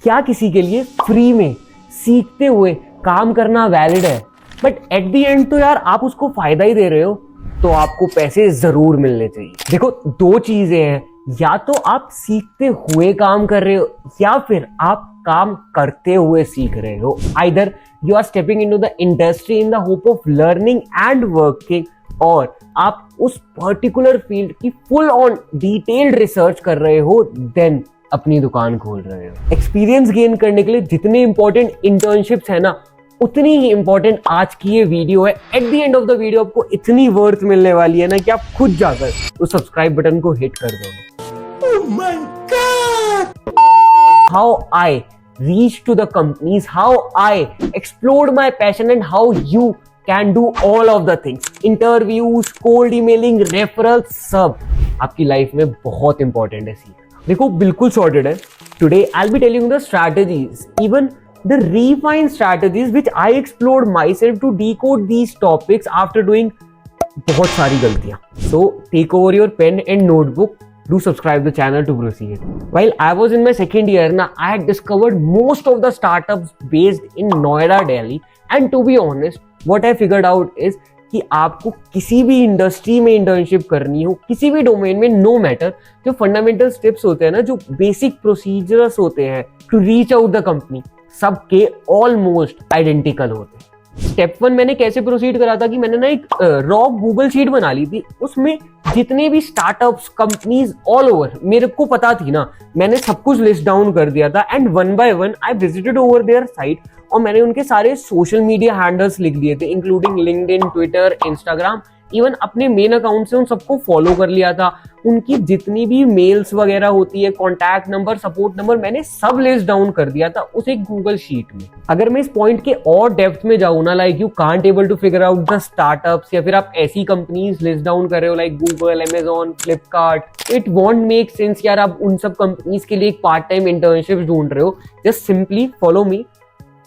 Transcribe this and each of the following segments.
क्या किसी के लिए फ्री में सीखते हुए काम करना वैलिड है? बट एट द एंड तो यार आप उसको फायदा ही दे रहे हो, तो आपको पैसे जरूर मिलने चाहिए। देखो, दो चीजें हैं, या तो आप सीखते हुए काम कर रहे हो या फिर आप काम करते हुए सीख रहे हो। Either you are stepping into the industry in the hope of learning and working, और आप उस पर्टिकुलर फील्ड की फुल ऑन डिटेल्ड रिसर्च कर रहे हो, देन अपनी दुकान खोल रहे हो। एक्सपीरियंस गेन करने के लिए जितने इंपॉर्टेंट इंटर्नशिप्स है ना, उतनी ही इंपॉर्टेंट आज की ये वीडियो है। At the end of the video आपको इतनी वर्थ मिलने वाली है ना कि आप खुद जाकर उस सब्सक्राइब बटन को हिट कर दो। Oh my God! How I reach to the companies, how I explored my passion, and how you can do all of the things. Interviews, cold emailing, referrals, सब आपकी लाइफ में बहुत important है सीखना। देखो, बिल्कुल सॉर्टेड है। Today I'll be telling you the strategies, even the refined strategies which I explored myself to decode these topics after doing बहुत सारी गलतियां। So take over your pen and notebook. Do subscribe the channel to proceed. While I was in my second year, now I had discovered most of the startups based in Noida, Delhi. And to be honest, what I figured out is कि आपको किसी भी industry में internship करनी हो, किसी भी domain में, नो मैटर, जो फंडामेंटल स्टेप्स होते हैं ना, जो बेसिक प्रोसीजर्स होते हैं to reach out the company, सबके ऑलमोस्ट आइडेंटिकल होते हैं। स्टेप 1 मैंने कैसे प्रोसीड करा था कि मैंने ना एक रॉ गूगल शीट बना ली थी। उसमें जितने भी स्टार्टअप्स, कंपनीज ऑल ओवर मेरे को पता थी ना, मैंने सब कुछ लिस्ट डाउन कर दिया था। And one by one I visited over their site, और मैंने उनके सारे सोशल मीडिया हैंडल्स लिख दिए थे, including LinkedIn, Twitter, Instagram. Even अपने मेन अकाउंट से उन सबको फॉलो कर लिया था। उनकी जितनी भी मेल्स वगैरह होती है, कॉन्टैक्ट नंबर, सपोर्ट नंबर, मैंने सब लिस्ट डाउन कर दिया था उस एक गूगल शीट में। अगर मैं इस पॉइंट के और डेप्थ में जाऊँ ना, like you can't able to figure out the startups, या फिर आप ऐसी कंपनीज लिस्ट डाउन कर रहे हो like Google, Amazon, Flipkart, it won't make sense यार। आप उन सब कंपनीज के लिए एक पार्ट टाइम इंटर्नशिप ढूंढ रहे हो। Just simply follow me,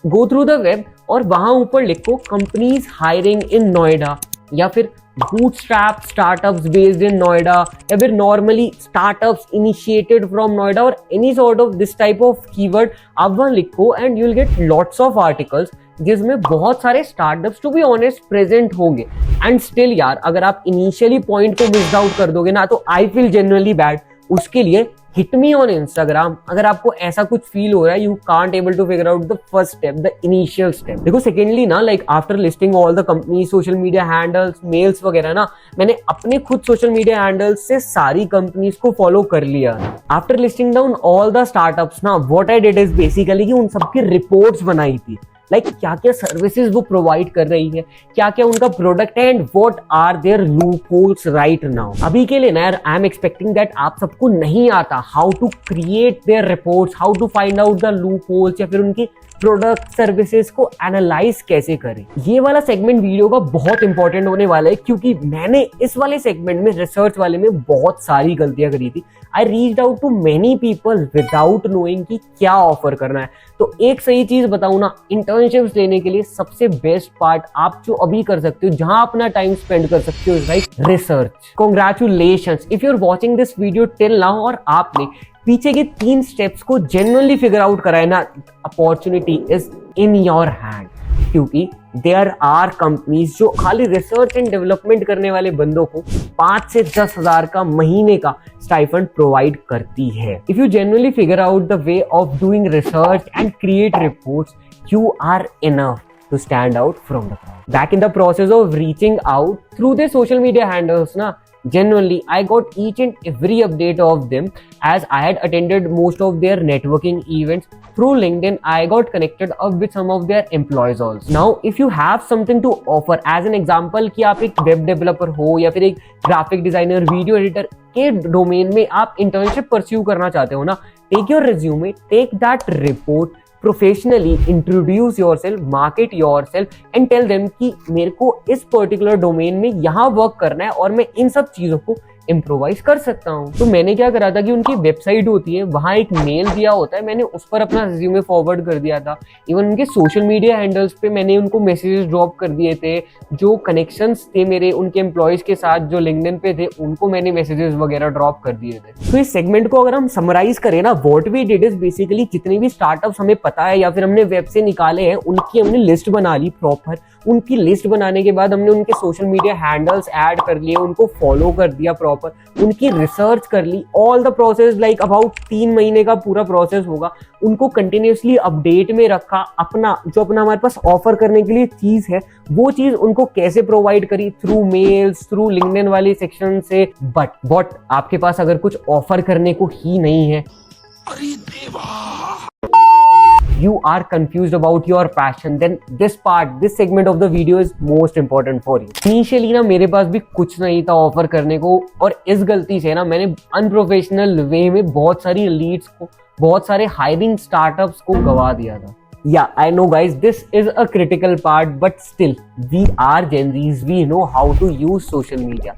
go through the web, और वहां ऊपर लिखो कंपनीज हायरिंग इन नोएडा, या फिर bootstrap startups based in Noida, या फिर normally startups initiated from Noida, और any sort of this type of keyword आप वहां लिखो, and you will get lots of articles जिसमें बहुत सारे startups to be honest present होंगे। एंड स्टिल यार, अगर आप इनिशियली पॉइंट को मिस आउट कर दोगे ना, तो आई फील जेन्युइनली बैड। उसके लिए हिट मी ऑन इंस्टाग्राम अगर आपको ऐसा कुछ फील हो रहा है, you can't able to figure out the first step, the initial step. देखो, सेकेंडली ना, like after listing all the company, social media handles, mails वगैरह ना, मैंने अपने खुद सोशल मीडिया हैंडल्स से सारी कंपनीज को फॉलो कर लिया। After listing down all the startups ना, what I did is basically कि उन सबकी रिपोर्ट्स बनाई थी, लाइक क्या क्या सर्विसेज वो प्रोवाइड कर रही है, क्या क्या उनका प्रोडक्ट है, and what are their loopholes right now. अभी के लिए ना यार, आई एम एक्सपेक्टिंग दैट आप सबको नहीं आता how to create their reports, how to find out the loopholes, या फिर उनकी प्रोडक्ट सर्विसेज को एनालाइज कैसे करें। ये वाला सेगमेंट वीडियो का बहुत इंपॉर्टेंट होने वाला है, क्योंकि मैंने इस वाले सेगमेंट में, रिसर्च वाले में, बहुत सारी गलतियां करी थी। I reached out to many people without knowing कि क्या ऑफर करना है। तो एक सही चीज बताऊं ना, इंटर्नशिप्स लेने के लिए सबसे बेस्ट पार्ट आप जो अभी कर सकते हो, जहां अपना टाइम स्पेंड कर सकते हो, right, research. Congratulations if you are watching this video till now, और आपने पीछे के 3 स्टेप्स को जेन्युइनली फिगर आउट करा है ना, opportunity is in your hand. क्योंकि देयर आर कंपनीज जो खाली रिसर्च एंड डेवलपमेंट करने वाले बंदों को 5 से 10 हजार का महीने का स्टाइफंड प्रोवाइड करती है। If you genuinely figure out the way of doing research and create reports, you are enough to stand out from the crowd. Back in the process of reaching out through their social media handles na, genuinely I got each and every update of them, as I had attended most of their networking events through LinkedIn. I got connected up with some of their employees also. Now if you have something to offer, as an example कि आप एक web developer हो, या फिर एक graphic designer, video editor के domain में आप इंटर्नशिप परस्यू करना चाहते हो ना, take your resume, take that report, professionally introduce yourself, market yourself, and tell them कि मेरे को इस पर्टिकुलर डोमेन में यहाँ वर्क करना है, और मैं इन सब चीजों को इम्प्रोवाइज कर सकता हूँ। तो मैंने क्या करा था कि उनकी वेबसाइट होती है, वहां एक मेल दिया होता है, मैंने उस पर अपना रिज्यूमे फॉरवर्ड कर दिया था। इवन उनके सोशल मीडिया हैंडल्स पे मैंने उनको मैसेजेस ड्रॉप कर दिए थे। जो कनेक्शंस थे मेरे उनके एम्प्लॉयज के साथ जो लिंक्डइन पे थे, उनको मैंने मैसेजेस वगैरह ड्रॉप कर दिए थे। तो इस सेगमेंट को अगर हम समराइज करें ना, what we did is basically जितने भी स्टार्टअप्स हमें पता है या फिर हमने वेब से निकाले हैं, उनकी हमने लिस्ट बना ली प्रॉपर। उनकी लिस्ट बनाने के बाद हमने उनके सोशल मीडिया हैंडल्स ऐड कर लिए, उनको फॉलो कर दिया प्रॉपर, उनकी रिसर्च कर ली, all the process like about 3 महीने का पूरा प्रोसेस होगा। उनको कंटिन्यूसली अपडेट में रखा, अपना हमारे पास ऑफर करने के लिए चीज है वो चीज उनको कैसे प्रोवाइड करी, थ्रू मेल्स, थ्रू लिंक्डइन वाली सेक्शन से। बट आपके पास अगर कुछ ऑफर करने को ही नहीं है, अरे देवा, you are confused about your passion, then this segment of the video is most important for you. Initially ना मेरे पास भी कुछ नहीं था ऑफर करने को, और इस गलती से ना मैंने अनप्रोफेशनल वे में बहुत सारी लीड्स को, बहुत सारे हायरिंग स्टार्टअप्स को गवा दिया था। Yeah, I know guys, this is a critical part, but still, we are Gen Zs, we know how to use social media.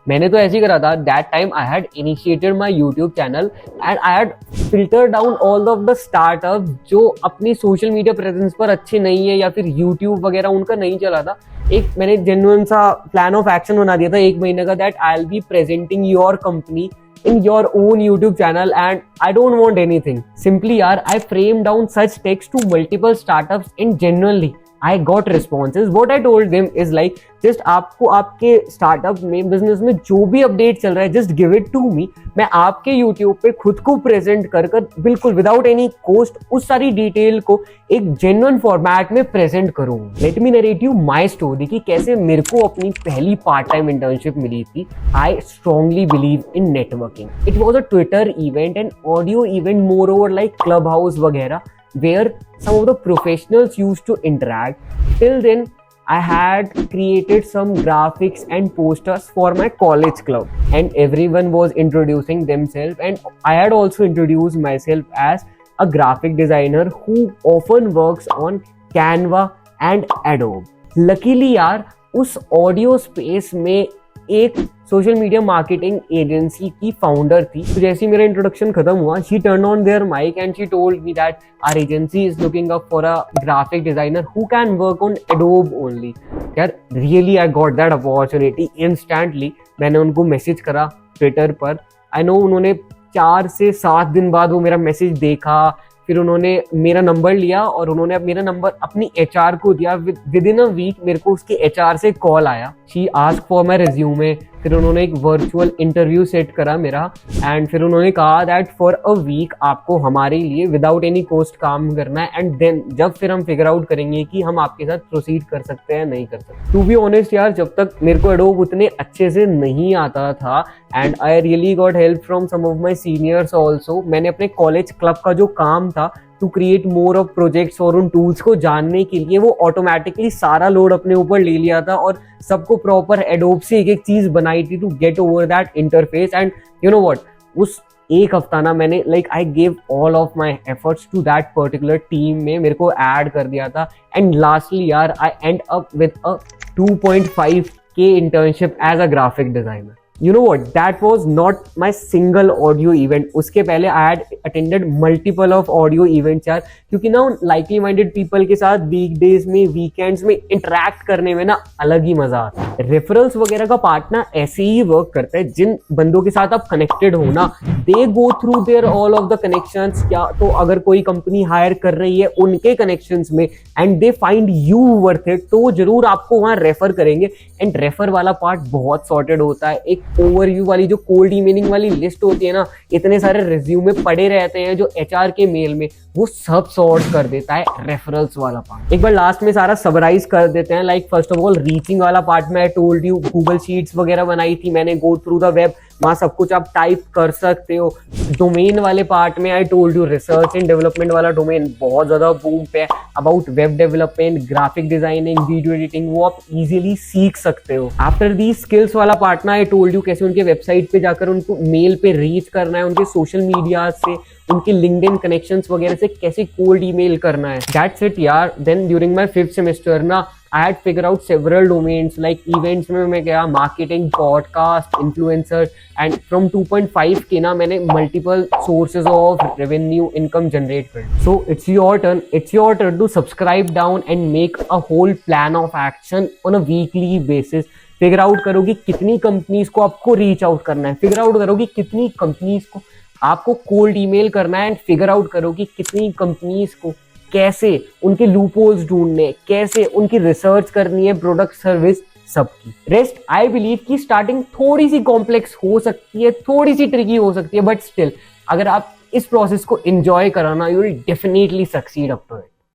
मैंने तो ऐसे ही करा था। That time I had initiated my YouTube channel and I had filtered down all of the startups जो अपनी social media presence पर अच्छे नहीं है या फिर YouTube वगैरह उनका नहीं चला था। एक मैंने genuine सा plan of action बना दिया था 1 महीने का, that I'll be presenting your company in your own YouTube channel and I don't want anything. Simply yaar, I framed down such text to multiple startups and genuinely I got responses. What I told them is like, just आपको आपके startup में, business में जो भी update चल रहा है, just give it to me. मैं आपके YouTube पे खुद को प्रेजेंट कर बिल्कुल विदाउट एनी कॉस्ट उस सारी डिटेल को एक जेन्युइन फॉर्मेट में प्रेजेंट करूंगा। Let me narrate you my story कि कैसे मेरे को अपनी पहली पार्ट टाइम इंटर्नशिप मिली थी। I strongly believe in networking. It was a Twitter event and audio event, more over like club house वगैरह, where some of the professionals used to interact. Till then, I had created some graphics and posters for my college club, and everyone was introducing themselves, and I had also introduced myself as a graphic designer who often works on Canva and Adobe. Luckily यार, उस audio space में एक social media marketing agency की founder थी। तो जैसे ही मेरा इंट्रोडक्शन खत्म हुआ, she turn on their mic and she told me that our agency is looking up for a graphic designer who can work on Adobe only. यार really I got that opportunity instantly. मैंने उनको message करा Twitter पर। I know उन्होंने 4 से 7 दिन बाद वो मेरा मैसेज देखा, फिर उन्होंने मेरा नंबर लिया और उन्होंने मेरा नंबर अपनी एचआर को दिया। विद इन अ वीक मेरे को उसके एचआर से कॉल आया। She ask for my resume. फिर उन्होंने एक वर्चुअल इंटरव्यू सेट करा मेरा, एंड फिर उन्होंने कहा दैट फॉर अ वीक आपको हमारे लिए विदाउट एनी कॉस्ट काम करना है, एंड देन जब फिर हम फिगर आउट करेंगे कि हम आपके साथ प्रोसीड कर सकते हैं नहीं कर सकते। टू बी ऑनेस्ट यार, जब तक मेरे को एडोब उतने अच्छे से नहीं आता था, and I really got help from some of my seniors also. मैंने अपने कॉलेज क्लब का जो काम था to create more of projects और उन टूल्स को जानने के लिए, वो ऑटोमेटिकली सारा लोड अपने ऊपर ले लिया था और सबको प्रॉपर एडोब से एक चीज बनाई थी to get over that interface. And you know what, उस एक हफ्ता ना मैंने like I gave all of my efforts to that particular team में, मेरे को ऐड कर दिया था। एंड लास्टली यार, I end up with a 2.5K internship as a graphic designer. You know what? That was not my single audio event. उसके पहले I had attended multiple of audio events यार, क्योंकि ना likely minded people के साथ weekdays में, weekends में interact करने में ना अलग ही मजा आता है। रेफरल्स वगैरह का पार्ट ना ऐसे ही वर्क करता है। जिन बंदों के साथ आप कनेक्टेड हो ना, they go through their all of the connections। क्या तो अगर कोई कंपनी हायर कर रही है उनके कनेक्शंस में and they find you worth it, तो जरूर आपको वहां रेफर करेंगे। एंड रेफर वाला पार्ट बहुत सॉर्टेड होता है। एक ओवरव्यू वाली जो कोल्ड ईमेलिंग वाली लिस्ट होती है ना, इतने सारे रिज्यूमे पड़े रहते हैं जो एचआर के मेल में, वो सब सॉर्ट कर देता है रेफरल्स वाला पार्ट। एक बार लास्ट में सारा समराइज कर देते हैं। Like first of all reaching वाला पार्ट में I told you, Google sheets वगैरह बनाई थी मैंने, गो थ्रू द वेब, वहाँ सब कुछ आप टाइप कर सकते हो। डोमेन वाले पार्ट में I told you, research and development वाला डोमेन बहुत ज्यादा बूम पे है। About web development, graphic designing, video editing, वो आप इजीली सीख सकते हो। आफ्टर दी स्किल्स वाला पार्ट ना आई टोल्ड यू कैसे उनके वेबसाइट पे जाकर उनको मेल पे रीच करना है, उनके सोशल मीडिया से, उनके लिंक्डइन कनेक्शंस वगैरह से कैसे कोल्ड ईमेल करना है। दैट्स इट यार। Then during my 5th semester ना I had figure out several domains like events में मैं गया, marketing, podcast, influencer, and from 2.5 K ना मैंने multiple sources of revenue income generate कर। So it's your turn to subscribe down and make a whole plan of action on a weekly basis. Figure out करो कि कितनी companies को आपको reach out करना है, फिगर आउट करो कि कितनी कंपनीज को आपको कोल्ड ईमेल करना है, एंड फिगर आउट करो कि कितनी कंपनीज को कैसे उनके लूपहोल्स ढूंढने, कैसे उनकी रिसर्च करनी है, प्रोडक्ट सर्विस सबकी। रेस्ट आई बिलीव कि स्टार्टिंग थोड़ी सी कॉम्प्लेक्स हो सकती है, थोड़ी सी ट्रिकी हो सकती है, बट स्टिल अगर आप इस प्रोसेस को एंजॉय कराना, you will definitely succeed up to it.